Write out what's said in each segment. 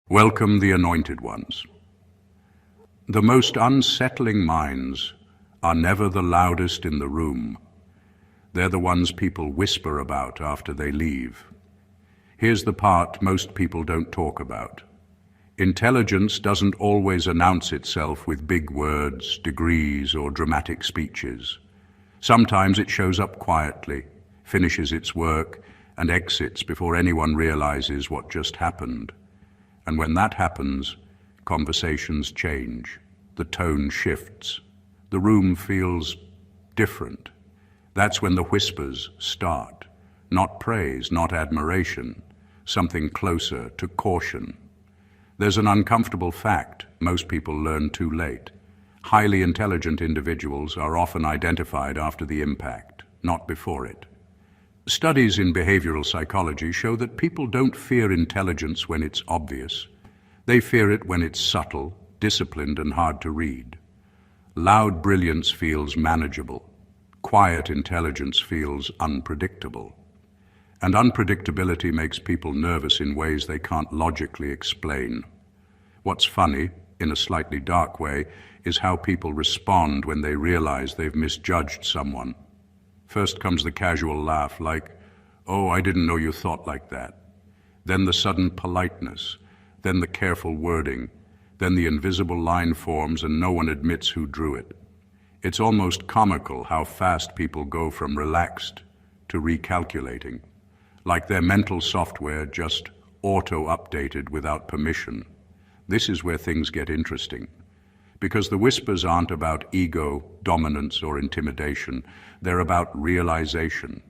Welcome the anointed ones. The most unsettling minds are never the loudest in the room. They're the ones people whisper about after they leave. Here's the part most people don't talk about. Intelligence doesn't always announce itself with big words, degrees, or dramatic speeches. Sometimes it shows up quietly, finishes its work, and exits before anyone realizes what just happened. And when that happens, conversations change. The tone shifts. The room feels different. That's when the whispers start. Not praise, not admiration, something closer to caution. There's an uncomfortable fact most people learn too late. Highly intelligent individuals are often identified after the impact, not before it. Studies in behavioral psychology show that people don't fear intelligence when it's obvious. They fear it when it's subtle, disciplined, and hard to read. Loud brilliance feels manageable. Quiet intelligence feels unpredictable. And unpredictability makes people nervous in ways they can't logically explain. What's funny, in a slightly dark way, is how people respond when they realize they've misjudged someone. First comes the casual laugh like, "Oh, I didn't know you thought like that." Then the sudden politeness, then the careful wording, then the invisible line forms and no one admits who drew it. It's almost comical how fast people go from relaxed to recalculating, like their mental software just auto-updated without permission. This is where things get interesting. Because the whispers aren't about ego, dominance, or intimidation. They're about realization.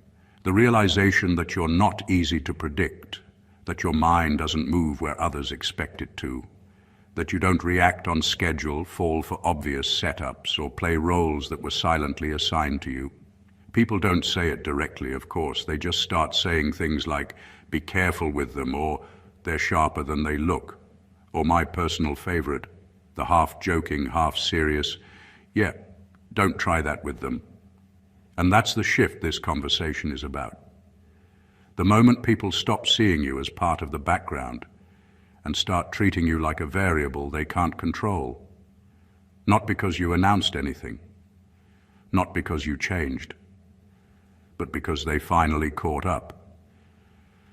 The realization that you're not easy to predict, that your mind doesn't move where others expect it to, that you don't react on schedule, fall for obvious setups, or play roles that were silently assigned to you. People don't say it directly, of course. They just start saying things like, "Be careful with them," or "They're sharper than they look," or my personal favorite, the half-joking, half-serious, "Yeah, don't try that with them." And that's the shift this conversation is about. The moment people stop seeing you as part of the background and start treating you like a variable they can't control. Not because you announced anything, not because you changed, but because they finally caught up.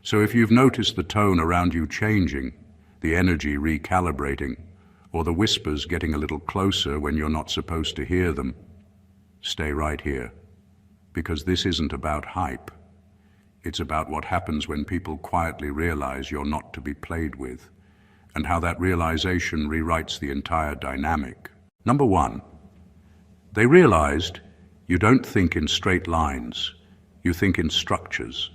So if you've noticed the tone around you changing, the energy recalibrating, or the whispers getting a little closer when you're not supposed to hear them, stay right here. Because this isn't about hype. It's about what happens when people quietly realize you're not to be played with, and how that realization rewrites the entire dynamic. Number one, they realized you don't think in straight lines, you think in structures.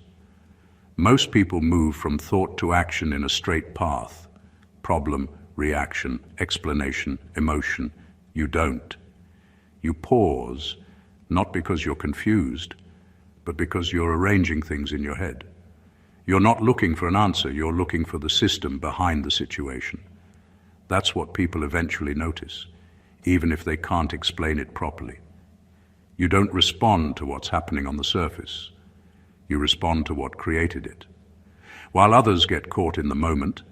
Most people move from thought to action in a straight path. Problem, reaction, explanation, emotion. You don't. You pause, not because you're confused, but because you're arranging things in your head. You're not looking for an answer, you're looking for the system behind the situation. That's what people eventually notice, even if they can't explain it properly. You don't respond to what's happening on the surface. You respond to what created it. While others get caught in the moment,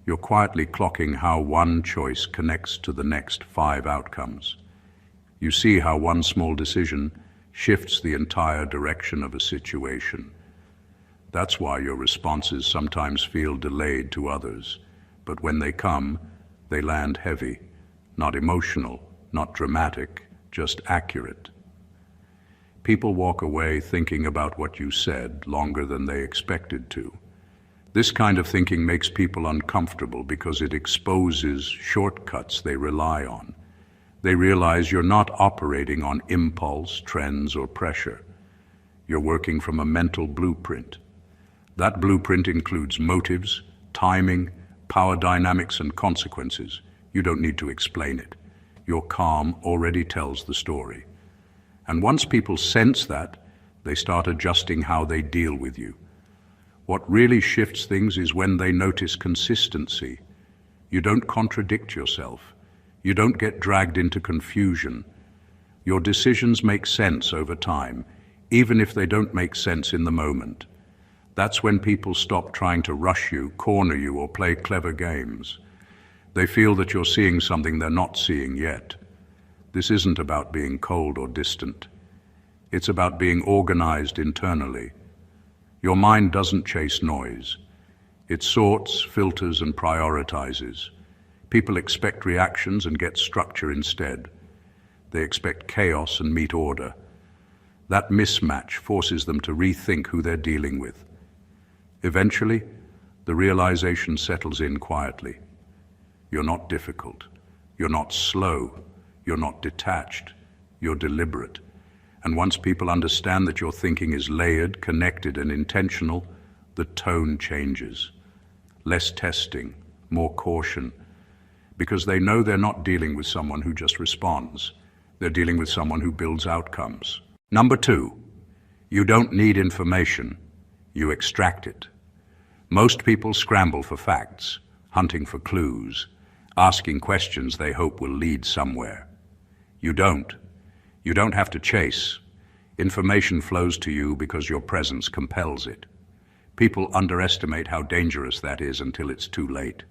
you're quietly clocking how one choice connects to the next 5 outcomes. You see how one small decision shifts the entire direction of a situation. That's why your responses sometimes feel delayed to others, but when they come, they land heavy, not emotional, not dramatic, just accurate. People walk away thinking about what you said longer than they expected to. This kind of thinking makes people uncomfortable because it exposes shortcuts they rely on. They realize you're not operating on impulse, trends, or pressure. You're working from a mental blueprint. That blueprint includes motives, timing, power dynamics, and consequences. You don't need to explain it. Your calm already tells the story. And once people sense that, they start adjusting how they deal with you. What really shifts things is when they notice consistency. You don't contradict yourself. You don't get dragged into confusion. Your decisions make sense over time, even if they don't make sense in the moment. That's when people stop trying to rush you, corner you, or play clever games. They feel that you're seeing something they're not seeing yet. This isn't about being cold or distant. It's about being organized internally. Your mind doesn't chase noise. It sorts, filters, and prioritizes. People expect reactions and get structure instead. They expect chaos and meet order. That mismatch forces them to rethink who they're dealing with. Eventually, the realization settles in quietly. You're not difficult. You're not slow. You're not detached. You're deliberate. And once people understand that your thinking is layered, connected, and intentional, the tone changes. Less testing, more caution, because they know they're not dealing with someone who just responds. They're dealing with someone who builds outcomes. Number 2, you don't need information, you extract it. Most people scramble for facts, hunting for clues, asking questions they hope will lead somewhere. You don't. You don't have to chase. Information flows to you because your presence compels it. People underestimate how dangerous that is until it's too late.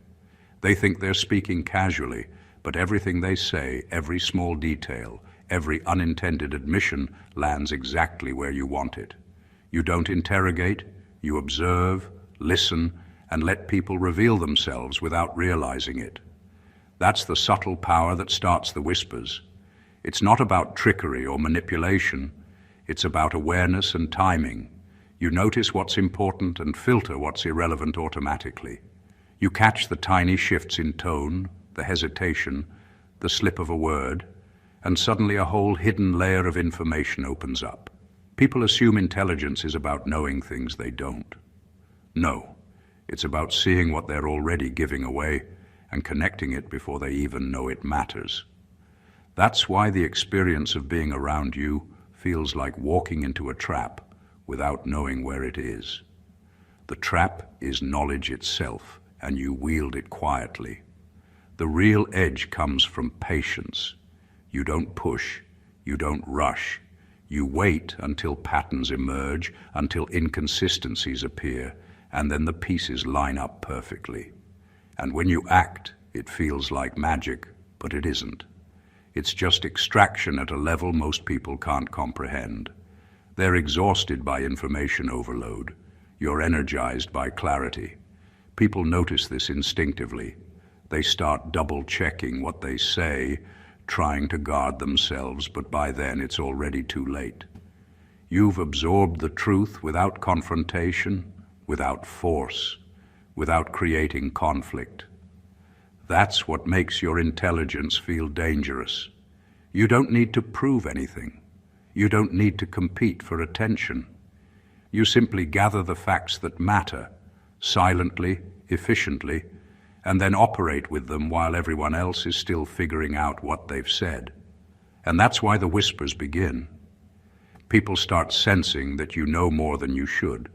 They think they're speaking casually, but everything they say, every small detail, every unintended admission lands exactly where you want it. You don't interrogate, you observe, listen, and let people reveal themselves without realizing it. That's the subtle power that starts the whispers. It's not about trickery or manipulation. It's about awareness and timing. You notice what's important and filter what's irrelevant automatically. You catch the tiny shifts in tone, the hesitation, the slip of a word, and suddenly a whole hidden layer of information opens up. People assume intelligence is about knowing things they don't. No, it's about seeing what they're already giving away and connecting it before they even know it matters. That's why the experience of being around you feels like walking into a trap without knowing where it is. The trap is knowledge itself, and you wield it quietly. The real edge comes from patience. You don't push, you don't rush. You wait until patterns emerge, until inconsistencies appear, and then the pieces line up perfectly. And when you act, it feels like magic, but it isn't. It's just extraction at a level most people can't comprehend. They're exhausted by information overload. You're energized by clarity. People notice this instinctively. They start double-checking what they say, trying to guard themselves, but by then it's already too late. You've absorbed the truth without confrontation, without force, without creating conflict. That's what makes your intelligence feel dangerous. You don't need to prove anything. You don't need to compete for attention. You simply gather the facts that matter, silently, efficiently, and then operate with them while everyone else is still figuring out what they've said. And that's why the whispers begin. People start sensing that you know more than you should,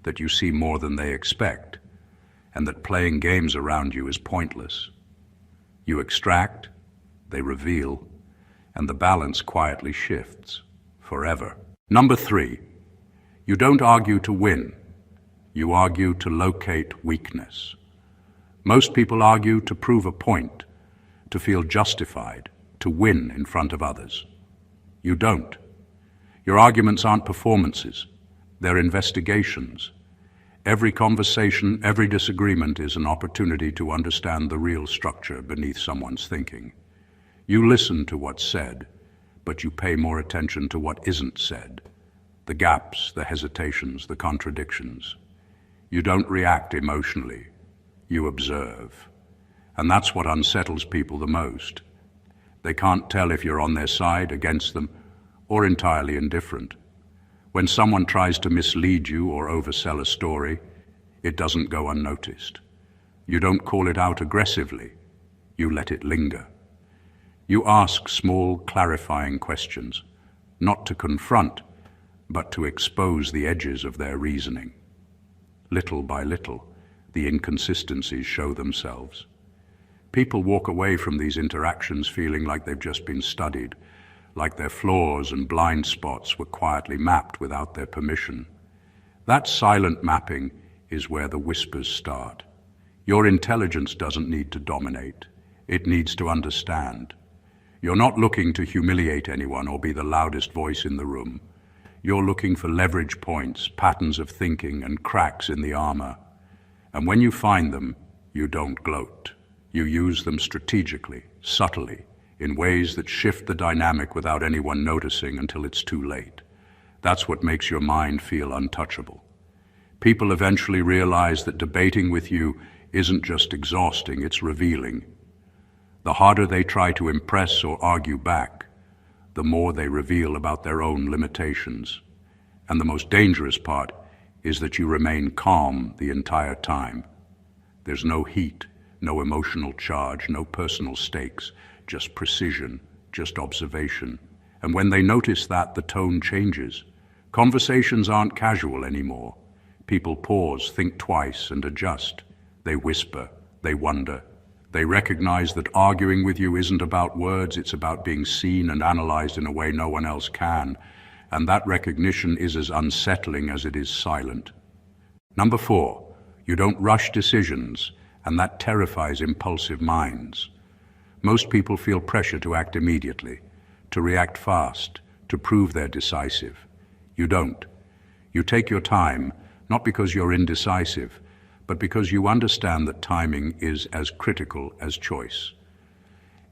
that you see more than they expect, and that playing games around you is pointless. You extract, they reveal, and the balance quietly shifts, forever. Number 3, you don't argue to win. You argue to locate weakness. Most people argue to prove a point, to feel justified, to win in front of others. You don't. Your arguments aren't performances. They're investigations. Every conversation, every disagreement is an opportunity to understand the real structure beneath someone's thinking. You listen to what's said, but you pay more attention to what isn't said. The gaps, the hesitations, the contradictions. You don't react emotionally. You observe. And that's what unsettles people the most. They can't tell if you're on their side, against them, or entirely indifferent. When someone tries to mislead you or oversell a story, it doesn't go unnoticed. You don't call it out aggressively. You let it linger. You ask small, clarifying questions, not to confront, but to expose the edges of their reasoning. Little by little, the inconsistencies show themselves. People walk away from these interactions feeling like they've just been studied, like their flaws and blind spots were quietly mapped without their permission. That silent mapping is where the whispers start. Your intelligence doesn't need to dominate. It needs to understand. You're not looking to humiliate anyone or be the loudest voice in the room. You're looking for leverage points, patterns of thinking, and cracks in the armor. And when you find them, you don't gloat. You use them strategically, subtly, in ways that shift the dynamic without anyone noticing until it's too late. That's what makes your mind feel untouchable. People eventually realize that debating with you isn't just exhausting, it's revealing. The harder they try to impress or argue back, the more they reveal about their own limitations. And the most dangerous part is that you remain calm the entire time. There's no heat, no emotional charge, no personal stakes, just precision, just observation. And when they notice that, the tone changes. Conversations aren't casual anymore. People pause, think twice, and adjust. They whisper, they wonder. They recognize that arguing with you isn't about words, it's about being seen and analyzed in a way no one else can. And that recognition is as unsettling as it is silent. Number 4, you don't rush decisions, and that terrifies impulsive minds. Most people feel pressure to act immediately, to react fast, to prove they're decisive. You don't. You take your time, not because you're indecisive, but because you understand that timing is as critical as choice.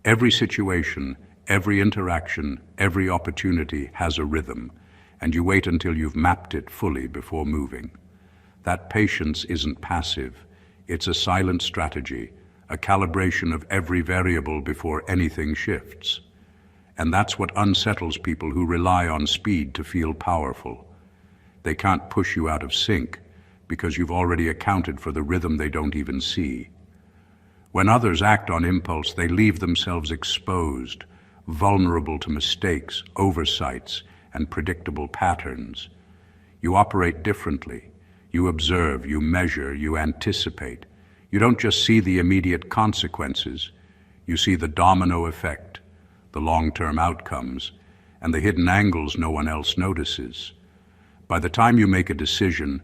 Every situation, every interaction, every opportunity has a rhythm, and you wait until you've mapped it fully before moving. That patience isn't passive. It's a silent strategy, a calibration of every variable before anything shifts. And that's what unsettles people who rely on speed to feel powerful. They can't push you out of sync because you've already accounted for the rhythm they don't even see. When others act on impulse, they leave themselves exposed, vulnerable to mistakes, oversights, and predictable patterns. You operate differently. You observe, you measure, you anticipate. You don't just see the immediate consequences. You see the domino effect, the long-term outcomes, and the hidden angles no one else notices. By the time you make a decision,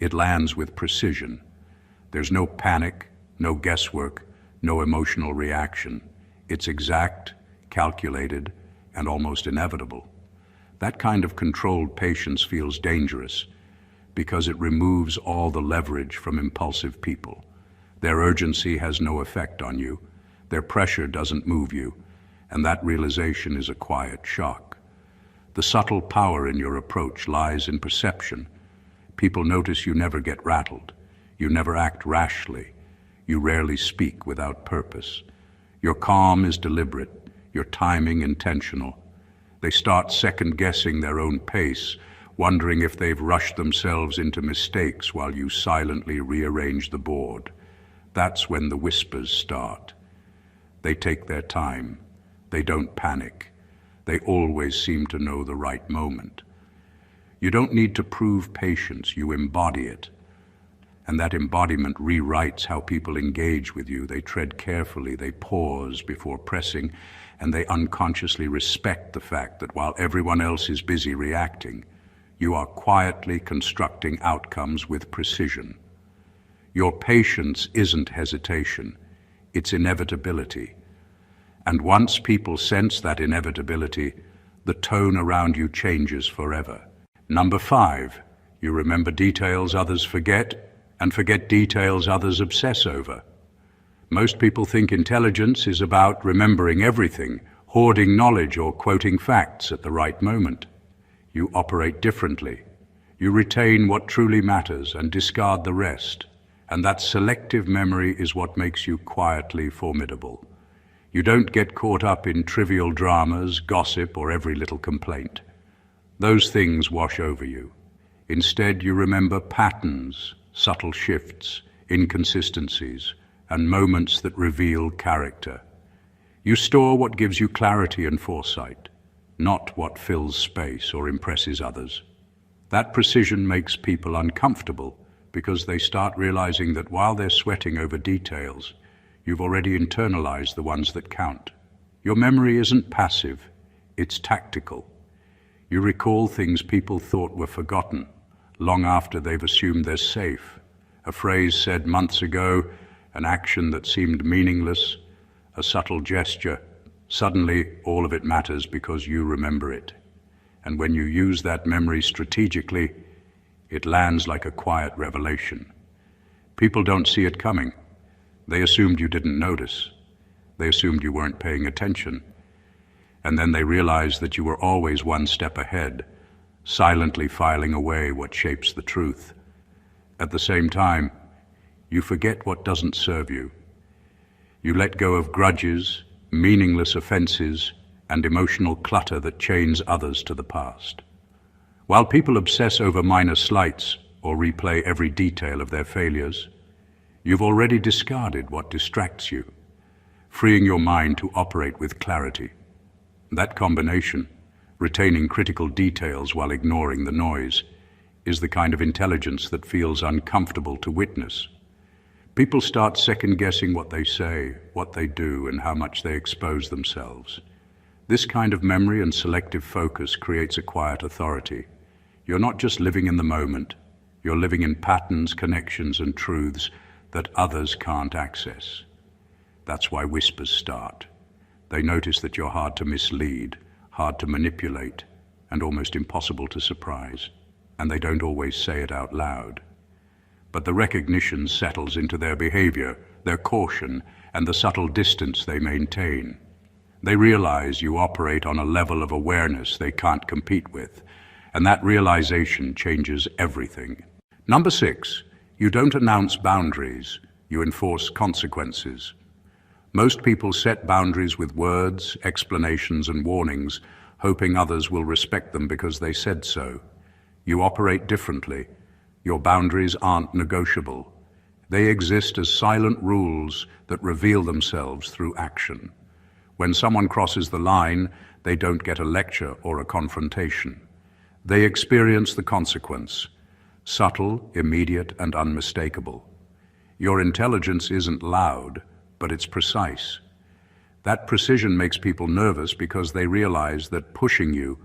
it lands with precision. There's no panic, no guesswork, no emotional reaction. It's exact, calculated, and almost inevitable. That kind of controlled patience feels dangerous because it removes all the leverage from impulsive people. Their urgency has no effect on you. Their pressure doesn't move you, and that realization is a quiet shock. The subtle power in your approach lies in perception. People notice you never get rattled. You never act rashly. You rarely speak without purpose. Your calm is deliberate, your timing intentional. They start second-guessing their own pace, wondering if they've rushed themselves into mistakes while you silently rearrange the board. That's when the whispers start. They take their time. They don't panic. They always seem to know the right moment. You don't need to prove patience, you embody it. And that embodiment rewrites how people engage with you. They tread carefully, they pause before pressing, and they unconsciously respect the fact that while everyone else is busy reacting, you are quietly constructing outcomes with precision. Your patience isn't hesitation, it's inevitability. And once people sense that inevitability, the tone around you changes forever. Number 5, you remember details others forget, and forget details others obsess over. Most people think intelligence is about remembering everything, hoarding knowledge or quoting facts at the right moment. You operate differently. You retain what truly matters and discard the rest. And that selective memory is what makes you quietly formidable. You don't get caught up in trivial dramas, gossip, or every little complaint. Those things wash over you. Instead, you remember patterns, subtle shifts, inconsistencies, and moments that reveal character. You store what gives you clarity and foresight, not what fills space or impresses others. That precision makes people uncomfortable because they start realizing that while they're sweating over details, you've already internalized the ones that count. Your memory isn't passive, it's tactical. You recall things people thought were forgotten, long after they've assumed they're safe. A phrase said months ago, an action that seemed meaningless, a subtle gesture. Suddenly, all of it matters because you remember it. And when you use that memory strategically, it lands like a quiet revelation. People don't see it coming. They assumed you didn't notice. They assumed you weren't paying attention. And then they realized that you were always one step ahead, silently filing away what shapes the truth. At the same time, you forget what doesn't serve you. You let go of grudges, meaningless offenses, and emotional clutter that chains others to the past. While people obsess over minor slights or replay every detail of their failures, you've already discarded what distracts you, freeing your mind to operate with clarity. That combination, retaining critical details while ignoring the noise, is the kind of intelligence that feels uncomfortable to witness. People start second-guessing what they say, what they do, and how much they expose themselves. This kind of memory and selective focus creates a quiet authority. You're not just living in the moment, you're living in patterns, connections, and truths that others can't access. That's why whispers start. They notice that you're hard to mislead, hard to manipulate, and almost impossible to surprise. And they don't always say it out loud. But the recognition settles into their behavior, their caution, and the subtle distance they maintain. They realize you operate on a level of awareness they can't compete with, and that realization changes everything. Number 6, you don't announce boundaries, you enforce consequences. Most people set boundaries with words, explanations, and warnings, hoping others will respect them because they said so. You operate differently. Your boundaries aren't negotiable. They exist as silent rules that reveal themselves through action. When someone crosses the line, they don't get a lecture or a confrontation. They experience the consequence, subtle, immediate, and unmistakable. Your intelligence isn't loud, but it's precise. That precision makes people nervous because they realize that pushing you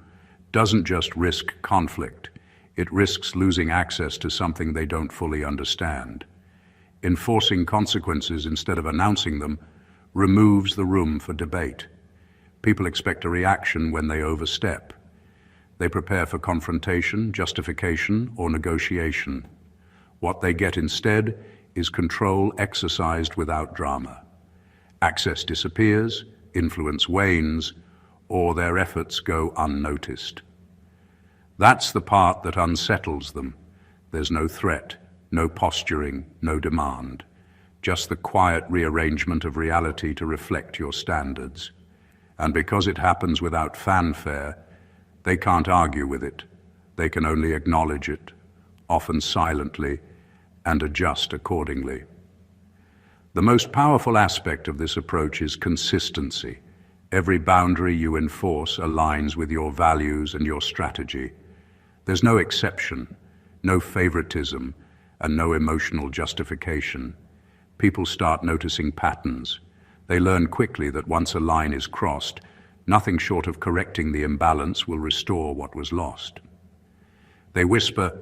doesn't just risk conflict. It risks losing access to something they don't fully understand. Enforcing consequences instead of announcing them removes the room for debate. People expect a reaction when they overstep. They prepare for confrontation, justification, or negotiation. What they get instead is control exercised without drama. Access disappears, influence wanes, or their efforts go unnoticed. That's the part that unsettles them. There's no threat, no posturing, no demand. Just the quiet rearrangement of reality to reflect your standards. And because it happens without fanfare, they can't argue with it. They can only acknowledge it, often silently, and adjust accordingly. The most powerful aspect of this approach is consistency. Every boundary you enforce aligns with your values and your strategy. There's no exception, no favoritism, and no emotional justification. People start noticing patterns. They learn quickly that once a line is crossed, nothing short of correcting the imbalance will restore what was lost. They whisper,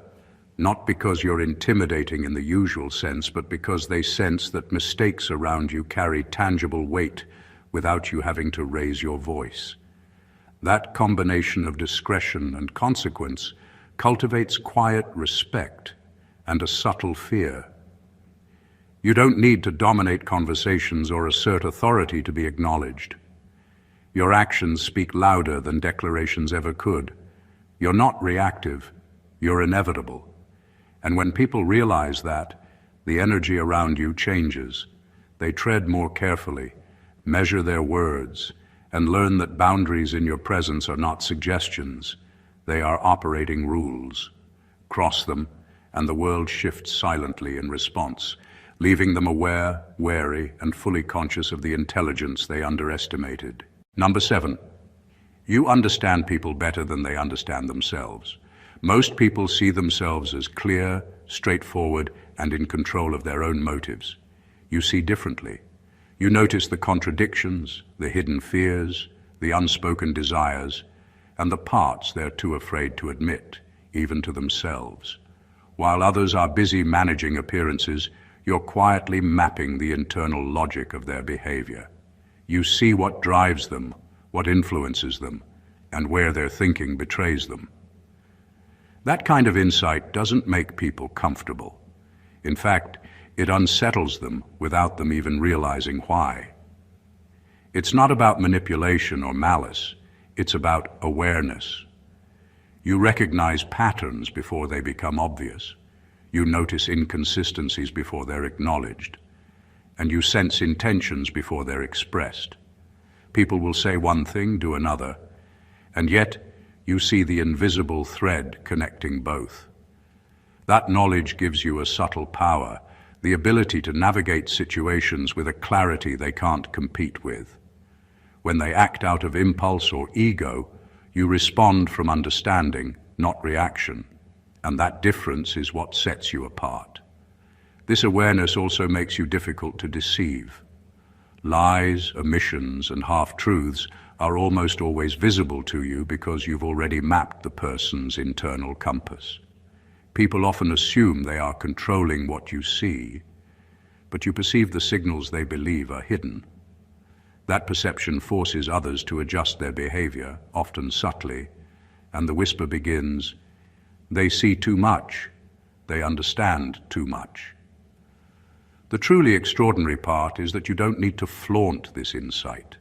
not because you're intimidating in the usual sense, but because they sense that mistakes around you carry tangible weight without you having to raise your voice. That combination of discretion and consequence cultivates quiet respect and a subtle fear. You don't need to dominate conversations or assert authority to be acknowledged. Your actions speak louder than declarations ever could. You're not reactive, you're inevitable. And when people realize that, the energy around you changes. They tread more carefully, measure their words, and learn that boundaries in your presence are not suggestions. They are operating rules. Cross them, and the world shifts silently in response, leaving them aware, wary, and fully conscious of the intelligence they underestimated. Number 7, you understand people better than they understand themselves. Most people see themselves as clear, straightforward, and in control of their own motives. You see differently. You notice the contradictions, the hidden fears, the unspoken desires, and the parts they're too afraid to admit, even to themselves. While others are busy managing appearances, you're quietly mapping the internal logic of their behavior. You see what drives them, what influences them, and where their thinking betrays them. That kind of insight doesn't make people comfortable. In fact, it unsettles them without them even realizing why. It's not about manipulation or malice, it's about awareness. You recognize patterns before they become obvious. You notice inconsistencies before they're acknowledged. And you sense intentions before they're expressed. People will say one thing, do another, and yet you see the invisible thread connecting both. That knowledge gives you a subtle power, the ability to navigate situations with a clarity they can't compete with. When they act out of impulse or ego, you respond from understanding, not reaction, and that difference is what sets you apart. This awareness also makes you difficult to deceive. Lies, omissions, and half-truths are almost always visible to you because you've already mapped the person's internal compass. People often assume they are controlling what you see, but you perceive the signals they believe are hidden. That perception forces others to adjust their behavior, often subtly, and the whisper begins, "They see too much, they understand too much." The truly extraordinary part is that you don't need to flaunt this insight.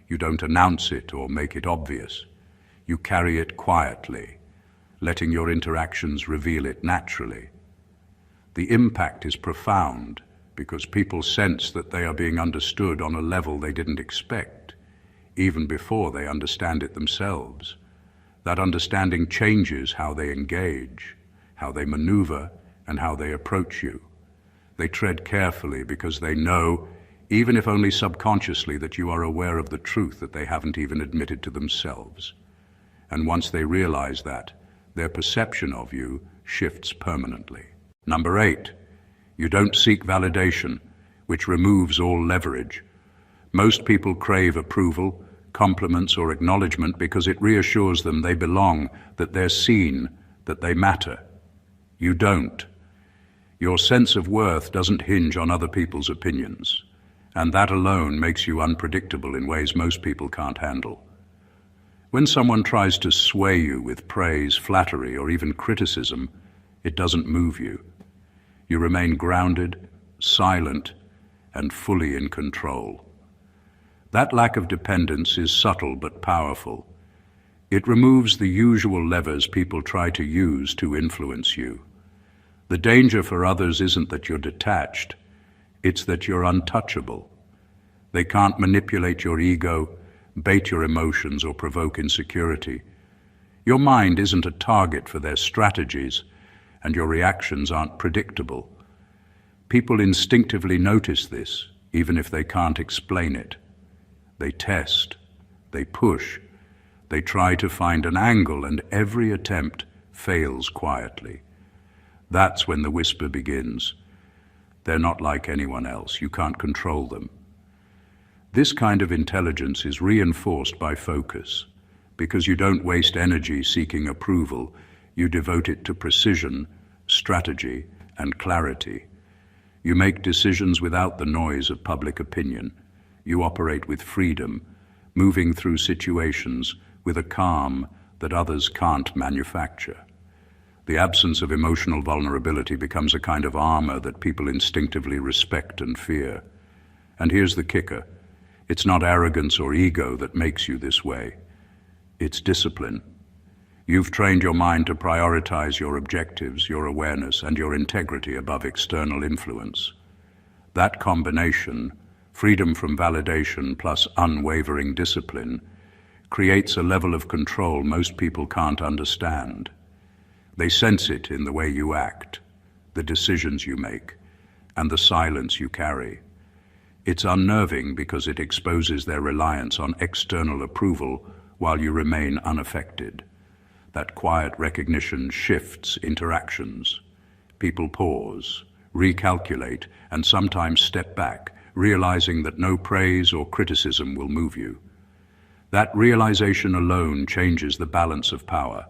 You don't announce it or make it obvious. You carry it quietly, letting your interactions reveal it naturally. The impact is profound because people sense that they are being understood on a level they didn't expect, even before they understand it themselves. That understanding changes how they engage, how they maneuver, and how they approach you. They tread carefully because they know, even if only subconsciously, that you are aware of the truth that they haven't even admitted to themselves. And once they realize that, their perception of you shifts permanently. Number 8, you don't seek validation, which removes all leverage. Most people crave approval, compliments, or acknowledgement because it reassures them they belong, that they're seen, that they matter. You don't. Your sense of worth doesn't hinge on other people's opinions, and that alone makes you unpredictable in ways most people can't handle. When someone tries to sway you with praise, flattery, or even criticism, it doesn't move you. You remain grounded, silent, and fully in control. That lack of dependence is subtle but powerful. It removes the usual levers people try to use to influence you. The danger for others isn't that you're detached, it's that you're untouchable. They can't manipulate your ego, bait your emotions, or provoke insecurity. Your mind isn't a target for their strategies, and your reactions aren't predictable. People instinctively notice this, even if they can't explain it. They test, they push, they try to find an angle, and every attempt fails quietly. That's when the whisper begins. They're not like anyone else. You can't control them. This kind of intelligence is reinforced by focus. Because you don't waste energy seeking approval, you devote it to precision, strategy, and clarity. You make decisions without the noise of public opinion. You operate with freedom, moving through situations with a calm that others can't manufacture. The absence of emotional vulnerability becomes a kind of armor that people instinctively respect and fear. And here's the kicker. It's not arrogance or ego that makes you this way. It's discipline. You've trained your mind to prioritize your objectives, your awareness, and your integrity above external influence. That combination, freedom from validation plus unwavering discipline, creates a level of control most people can't understand. They sense it in the way you act, the decisions you make, and the silence you carry. It's unnerving because it exposes their reliance on external approval while you remain unaffected. That quiet recognition shifts interactions. People pause, recalculate, and sometimes step back, realizing that no praise or criticism will move you. That realization alone changes the balance of power,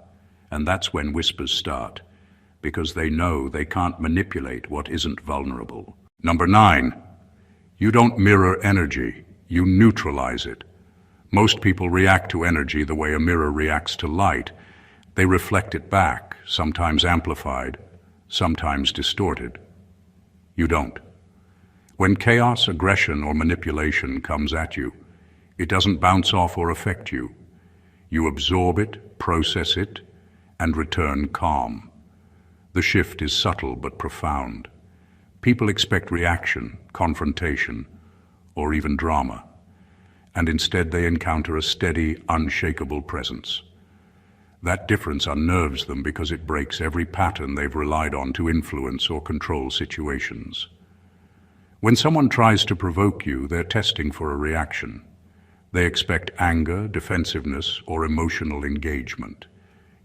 and that's when whispers start. because they know they can't manipulate what isn't vulnerable. Number 9, you don't mirror energy, you neutralize it. Most people react to energy the way a mirror reacts to light. They reflect it back, sometimes amplified, sometimes distorted. You don't. When chaos, aggression, or manipulation comes at you, it doesn't bounce off or affect you. You absorb it, process it, and return calm. The shift is subtle but profound. People expect reaction, confrontation, or even drama, and instead they encounter a steady, unshakable presence. That difference unnerves them because it breaks every pattern they've relied on to influence or control situations. When someone tries to provoke you, they're testing for a reaction. They expect anger, defensiveness, or emotional engagement.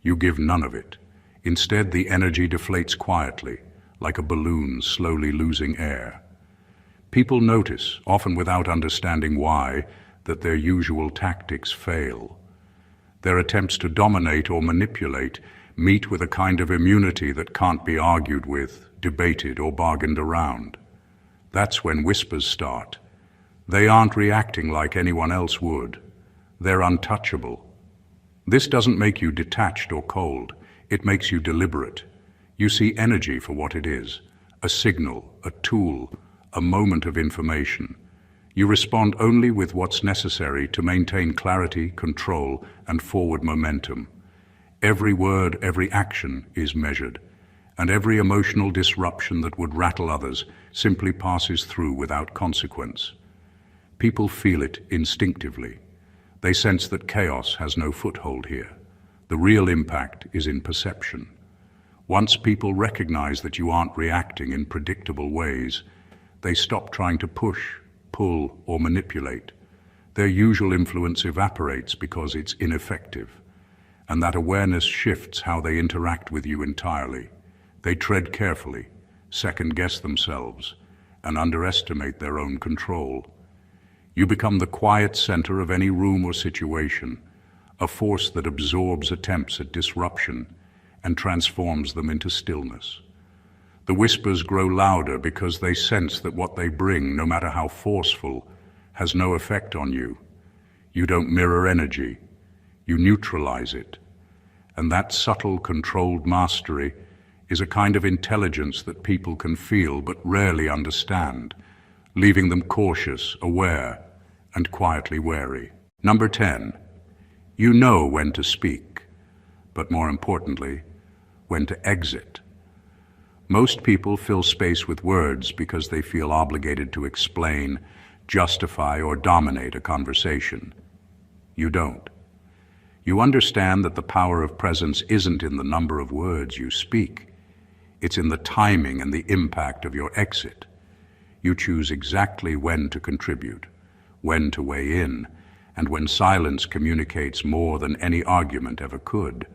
You give none of it. Instead, the energy deflates quietly, like a balloon slowly losing air. People notice, often without understanding why, that their usual tactics fail. Their attempts to dominate or manipulate meet with a kind of immunity that can't be argued with, debated, or bargained around. That's when whispers start. They aren't reacting like anyone else would. They're untouchable. This doesn't make you detached or cold. It makes you deliberate. You see energy for what it is, a signal, a tool, a moment of information. You respond only with what's necessary to maintain clarity, control, and forward momentum. Every word, every action is measured, and every emotional disruption that would rattle others simply passes through without consequence. People feel it instinctively. They sense that chaos has no foothold here. The real impact is in perception. Once people recognize that you aren't reacting in predictable ways, they stop trying to push, pull, or manipulate. Their usual influence evaporates because it's ineffective, and that awareness shifts how they interact with you entirely. They tread carefully, second-guess themselves, and underestimate their own control. You become the quiet center of any room or situation, a force that absorbs attempts at disruption and transforms them into stillness. The whispers grow louder because they sense that what they bring, no matter how forceful, has no effect on you. You don't mirror energy, you neutralize it. And that subtle, controlled mastery is a kind of intelligence that people can feel but rarely understand, leaving them cautious, aware, and quietly wary. Number 10, you know when to speak, but more importantly, when to exit. Most people fill space with words because they feel obligated to explain, justify, or dominate a conversation. You don't. You understand that the power of presence isn't in the number of words you speak. It's in the timing and the impact of your exit. You choose exactly when to contribute, when to weigh in, and when silence communicates more than any argument ever could.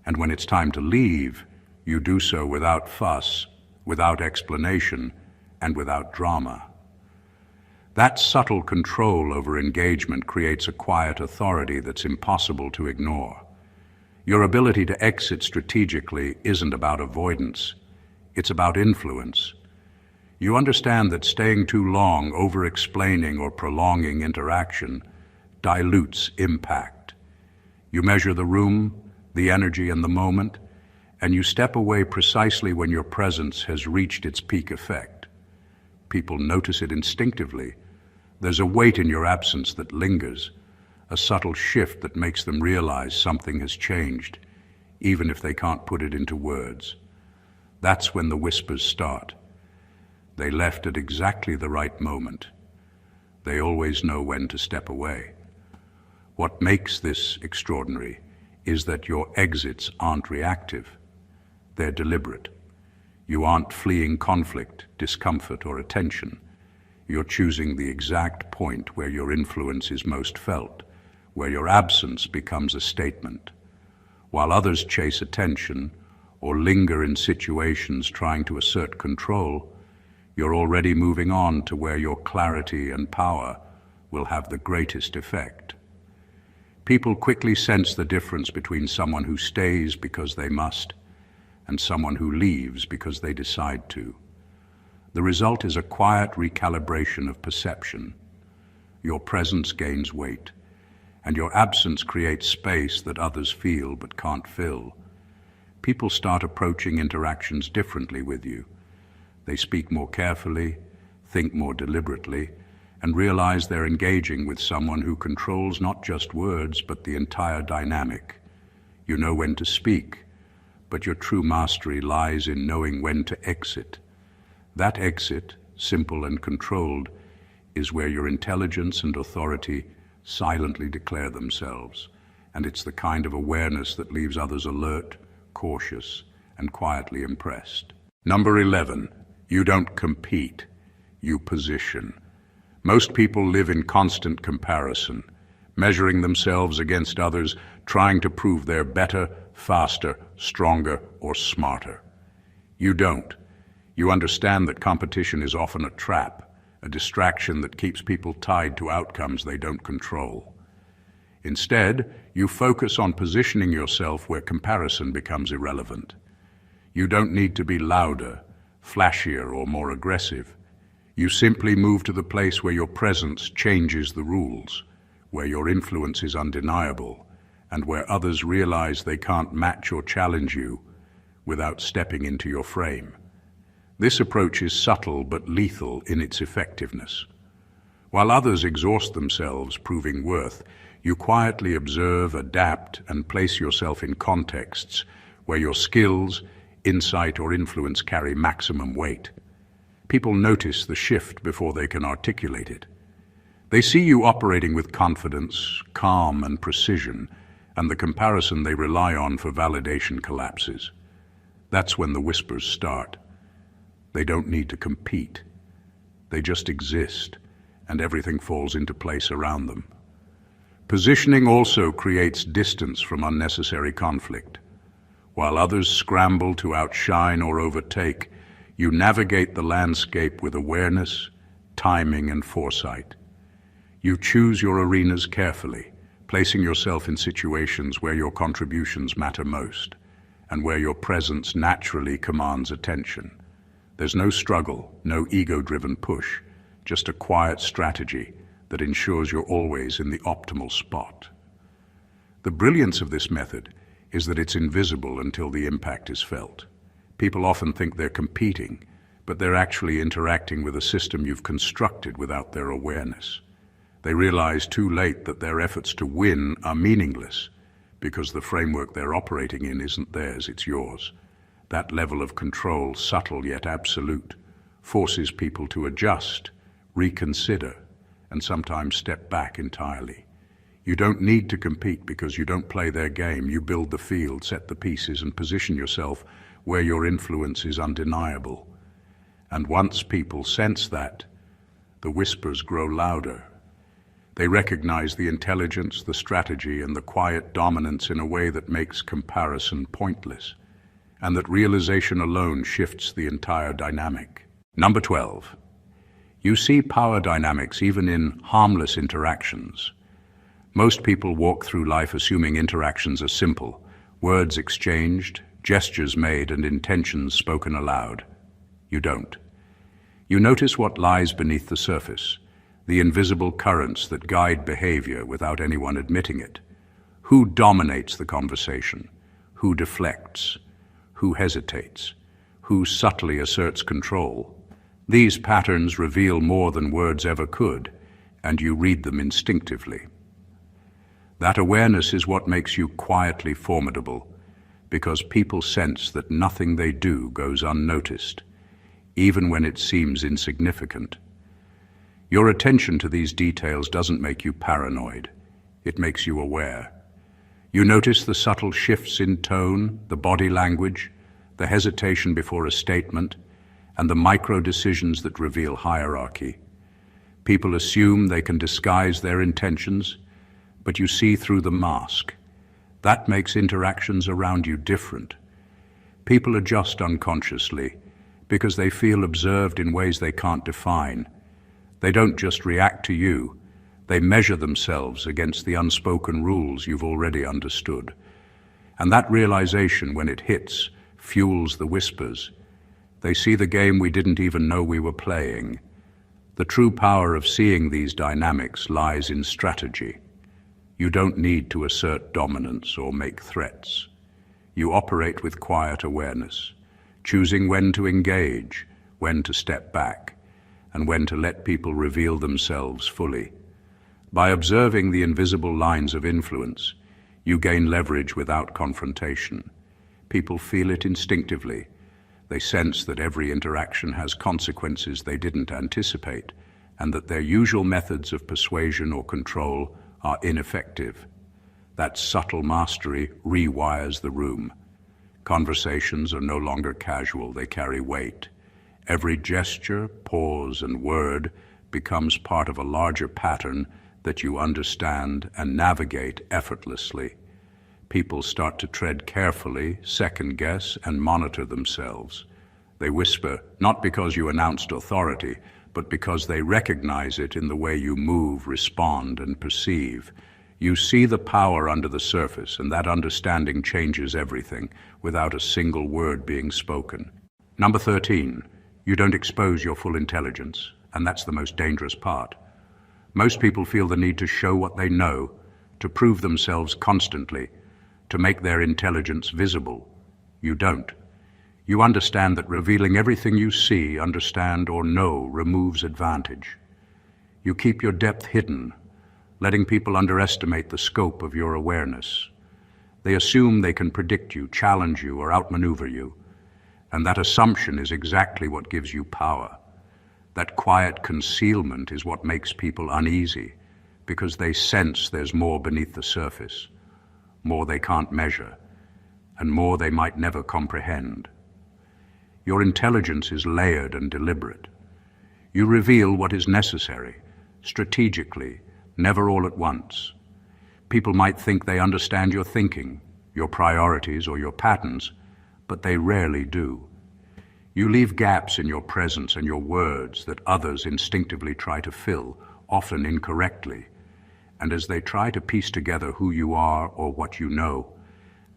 And when it's time to leave, you do so without fuss, without explanation, and without drama. That subtle control over engagement creates a quiet authority that's impossible to ignore. Your ability to exit strategically isn't about avoidance, it's about influence. You understand that staying too long, over-explaining, or prolonging interaction dilutes impact. You measure the room, the energy, and the moment, and you step away precisely when your presence has reached its peak effect. People notice it instinctively. There's a weight in your absence that lingers, a subtle shift that makes them realize something has changed, even if they can't put it into words. That's when the whispers start. They left at exactly the right moment. They always know when to step away. What makes this extraordinary is that your exits aren't reactive. They're deliberate. You aren't fleeing conflict, discomfort, or attention. You're choosing the exact point where your influence is most felt, where your absence becomes a statement. While others chase attention or linger in situations trying to assert control, you're already moving on to where your clarity and power will have the greatest effect. People quickly sense the difference between someone who stays because they must and someone who leaves because they decide to. The result is a quiet recalibration of perception. Your presence gains weight, and your absence creates space that others feel but can't fill. People start approaching interactions differently with you. They speak more carefully, think more deliberately, and realize they're engaging with someone who controls not just words, but the entire dynamic. You know when to speak, but your true mastery lies in knowing when to exit. That exit, simple and controlled, is where your intelligence and authority silently declare themselves, and it's the kind of awareness that leaves others alert, cautious, and quietly impressed. Number 11, you don't compete, you position. Most people live in constant comparison, measuring themselves against others, trying to prove they're better, faster, stronger, or smarter. You don't. You understand that competition is often a trap, a distraction that keeps people tied to outcomes they don't control. Instead, you focus on positioning yourself where comparison becomes irrelevant. You don't need to be louder, flashier, or more aggressive. You simply move to the place where your presence changes the rules, where your influence is undeniable, and where others realize they can't match or challenge you without stepping into your frame. This approach is subtle but lethal in its effectiveness. While others exhaust themselves proving worth, you quietly observe, adapt, and place yourself in contexts where your skills, insight, or influence carry maximum weight. People notice the shift before they can articulate it. They see you operating with confidence, calm, and precision, and the comparison they rely on for validation collapses. That's when the whispers start. They don't need to compete. They just exist, and everything falls into place around them. Positioning also creates distance from unnecessary conflict. While others scramble to outshine or overtake, you navigate the landscape with awareness, timing, and foresight. You choose your arenas carefully, placing yourself in situations where your contributions matter most, and where your presence naturally commands attention. There's no struggle, no ego-driven push, just a quiet strategy that ensures you're always in the optimal spot. The brilliance of this method is that it's invisible until the impact is felt. People often think they're competing, but they're actually interacting with a system you've constructed without their awareness. They realize too late that their efforts to win are meaningless because the framework they're operating in isn't theirs, it's yours. That level of control, subtle yet absolute, forces people to adjust, reconsider, and sometimes step back entirely. You don't need to compete because you don't play their game. You build the field, set the pieces, and position yourself where your influence is undeniable. And once people sense that, the whispers grow louder. They recognize the intelligence, the strategy, and the quiet dominance in a way that makes comparison pointless, and that realization alone shifts the entire dynamic. Number 12. You see power dynamics even in harmless interactions. Most people walk through life assuming interactions are simple, words exchanged, gestures made, and intentions spoken aloud. You don't. You notice what lies beneath the surface, the invisible currents that guide behavior without anyone admitting it. Who dominates the conversation? Who deflects? Who hesitates? Who subtly asserts control? These patterns reveal more than words ever could, and you read them instinctively. That awareness is what makes you quietly formidable, because people sense that nothing they do goes unnoticed, even when it seems insignificant. Your attention to these details doesn't make you paranoid. It makes you aware. You notice the subtle shifts in tone, the body language, the hesitation before a statement, and the micro-decisions that reveal hierarchy. People assume they can disguise their intentions, but you see through the mask. That makes interactions around you different. People adjust unconsciously because they feel observed in ways they can't define. They don't just react to you, they measure themselves against the unspoken rules you've already understood. And that realization, when it hits, fuels the whispers. They see the game we didn't even know we were playing. The true power of seeing these dynamics lies in strategy. You don't need to assert dominance or make threats. You operate with quiet awareness, choosing when to engage, when to step back, and when to let people reveal themselves fully. By observing the invisible lines of influence, you gain leverage without confrontation. People feel it instinctively. They sense that every interaction has consequences they didn't anticipate, and that their usual methods of persuasion or control are ineffective. That subtle mastery rewires the room. Conversations are no longer casual, they carry weight. Every gesture, pause, and word becomes part of a larger pattern that you understand and navigate effortlessly. People start to tread carefully, second-guess, and monitor themselves. They whisper, not because you announced authority, but because they recognize it in the way you move, respond, and perceive. You see the power under the surface, and that understanding changes everything without a single word being spoken. Number 13, you don't expose your full intelligence, and that's the most dangerous part. Most people feel the need to show what they know, to prove themselves constantly, to make their intelligence visible. You don't. You understand that revealing everything you see, understand, or know removes advantage. You keep your depth hidden, letting people underestimate the scope of your awareness. They assume they can predict you, challenge you, or outmaneuver you, and that assumption is exactly what gives you power. That quiet concealment is what makes people uneasy, because they sense there's more beneath the surface, more they can't measure, and more they might never comprehend. Your intelligence is layered and deliberate. You reveal what is necessary, strategically, never all at once. People might think they understand your thinking, your priorities, or your patterns, but they rarely do. You leave gaps in your presence and your words that others instinctively try to fill, often incorrectly. And as they try to piece together who you are or what you know,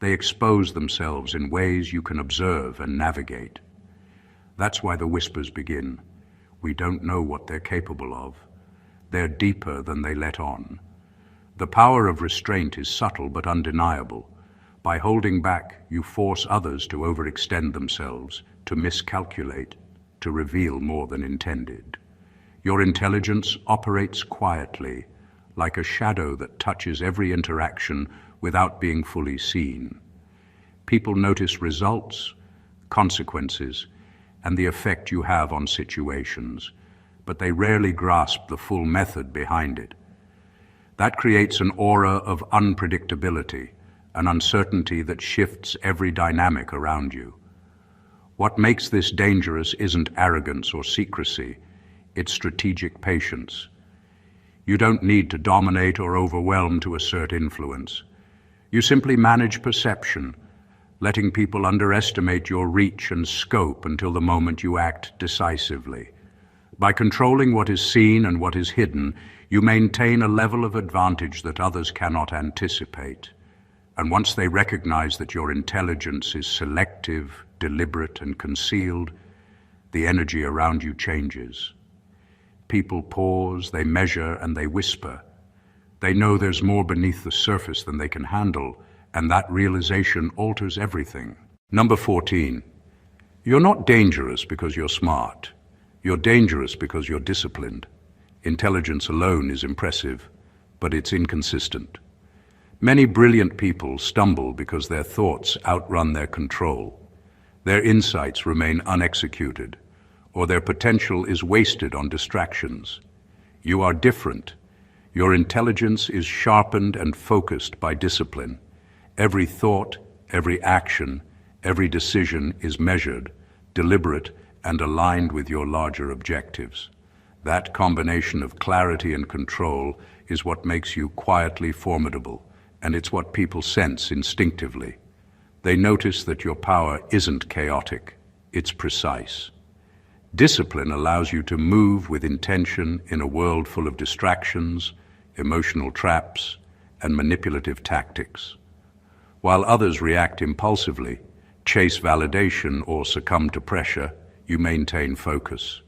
they expose themselves in ways you can observe and navigate. That's why the whispers begin. We don't know what they're capable of. They're deeper than they let on. The power of restraint is subtle but undeniable. By holding back, you force others to overextend themselves, to miscalculate, to reveal more than intended. Your intelligence operates quietly, like a shadow that touches every interaction without being fully seen. People notice results, consequences, and the effect you have on situations, but they rarely grasp the full method behind it. That creates an aura of unpredictability, an uncertainty that shifts every dynamic around you. What makes this dangerous isn't arrogance or secrecy, it's strategic patience. You don't need to dominate or overwhelm to assert influence. You simply manage perception, letting people underestimate your reach and scope until the moment you act decisively. By controlling what is seen and what is hidden, you maintain a level of advantage that others cannot anticipate. And once they recognize that your intelligence is selective, deliberate, and concealed, the energy around you changes. People pause, they measure, and they whisper. They know there's more beneath the surface than they can handle, and that realization alters everything. Number 14, you're not dangerous because you're smart. You're dangerous because you're disciplined. Intelligence alone is impressive, but it's inconsistent. Many brilliant people stumble because their thoughts outrun their control. Their insights remain unexecuted, or their potential is wasted on distractions. You are different. Your intelligence is sharpened and focused by discipline. Every thought, every action, every decision is measured, deliberate, and aligned with your larger objectives. That combination of clarity and control is what makes you quietly formidable, and it's what people sense instinctively. They notice that your power isn't chaotic, it's precise. Discipline allows you to move with intention in a world full of distractions, emotional traps, and manipulative tactics. While others react impulsively, chase validation or succumb to pressure, you maintain focus.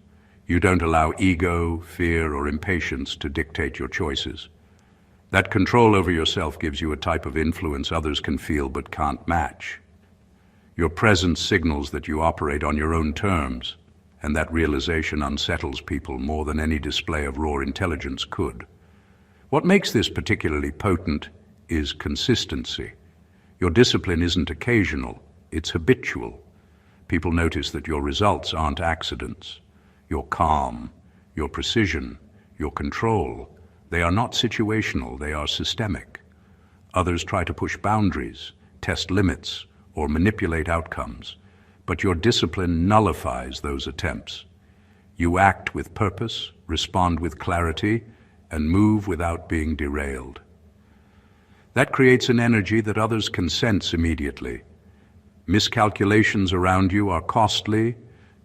You don't allow ego, fear, or impatience to dictate your choices. That control over yourself gives you a type of influence others can feel but can't match. Your presence signals that you operate on your own terms, and that realization unsettles people more than any display of raw intelligence could. What makes this particularly potent is consistency. Your discipline isn't occasional, it's habitual. People notice that your results aren't accidents. Your calm, your precision, your control, they are not situational, they are systemic. Others try to push boundaries, test limits, or manipulate outcomes, but your discipline nullifies those attempts. You act with purpose, respond with clarity, and move without being derailed. That creates an energy that others can sense immediately. Miscalculations around you are costly,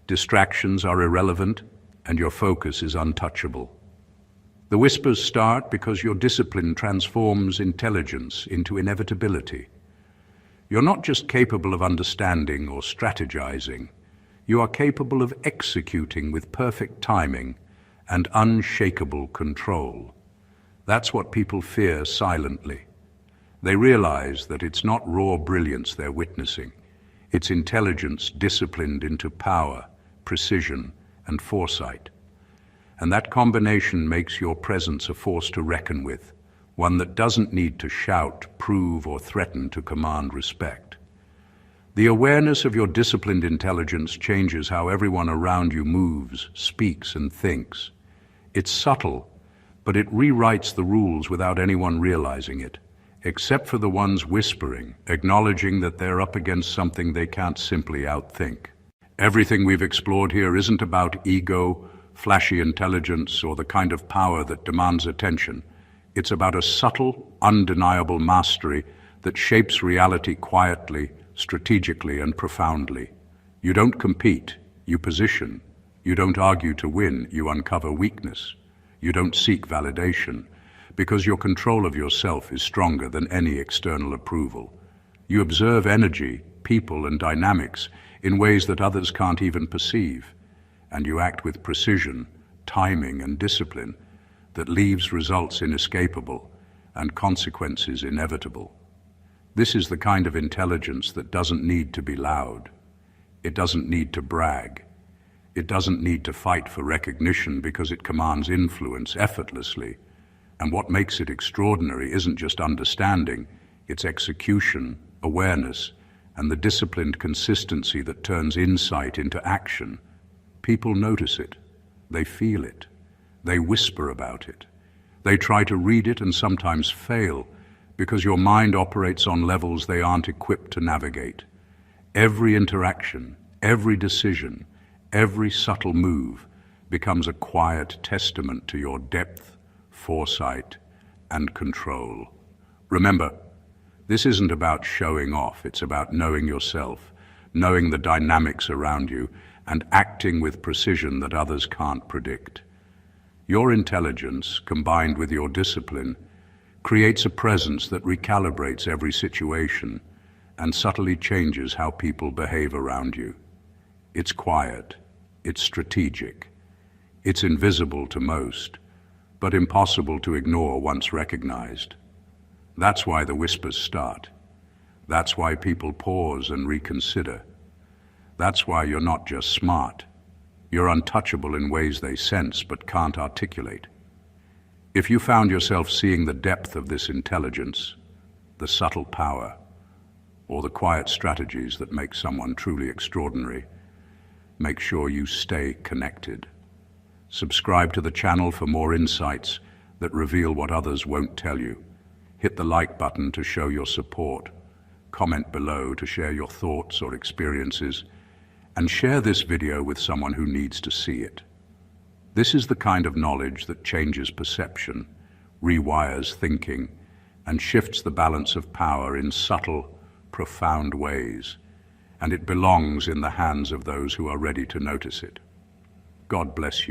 distractions are irrelevant, and your focus is untouchable. The whispers start because your discipline transforms intelligence into inevitability. You're not just capable of understanding or strategizing, you are capable of executing with perfect timing and unshakable control. That's what people fear silently. They realize that it's not raw brilliance they're witnessing. It's intelligence disciplined into power, precision, and foresight. And that combination makes your presence a force to reckon with, one that doesn't need to shout, prove, or threaten to command respect. The awareness of your disciplined intelligence changes how everyone around you moves, speaks, and thinks. It's subtle, but it rewrites the rules without anyone realizing it, except for the ones whispering, acknowledging that they're up against something they can't simply outthink. Everything we've explored here isn't about ego, flashy intelligence, or the kind of power that demands attention. It's about a subtle, undeniable mastery that shapes reality quietly, strategically, and profoundly. You don't compete, you position. You don't argue to win, you uncover weakness. You don't seek validation, because your control of yourself is stronger than any external approval. You observe energy, people, and dynamics in ways that others can't even perceive, and you act with precision, timing, and discipline that leaves results inescapable and consequences inevitable. This is the kind of intelligence that doesn't need to be loud. It doesn't need to brag. It doesn't need to fight for recognition because it commands influence effortlessly. And what makes it extraordinary isn't just understanding, it's execution, awareness, and the disciplined consistency that turns insight into action. People notice it. They feel it. They whisper about it. They try to read it and sometimes fail because your mind operates on levels they aren't equipped to navigate. Every interaction, every decision, every subtle move becomes a quiet testament to your depth, foresight, and control. Remember, this isn't about showing off, it's about knowing yourself, knowing the dynamics around you, and acting with precision that others can't predict. Your intelligence, combined with your discipline, creates a presence that recalibrates every situation and subtly changes how people behave around you. It's quiet, it's strategic, it's invisible to most, but impossible to ignore once recognized. That's why the whispers start. That's why people pause and reconsider. That's why you're not just smart. You're untouchable in ways they sense but can't articulate. If you found yourself seeing the depth of this intelligence, the subtle power, or the quiet strategies that make someone truly extraordinary, make sure you stay connected. Subscribe to the channel for more insights that reveal what others won't tell you. Hit the like button to show your support. Comment below to share your thoughts or experiences, and share this video with someone who needs to see it. This is the kind of knowledge that changes perception, rewires thinking, and shifts the balance of power in subtle, profound ways, and it belongs in the hands of those who are ready to notice it. God bless you.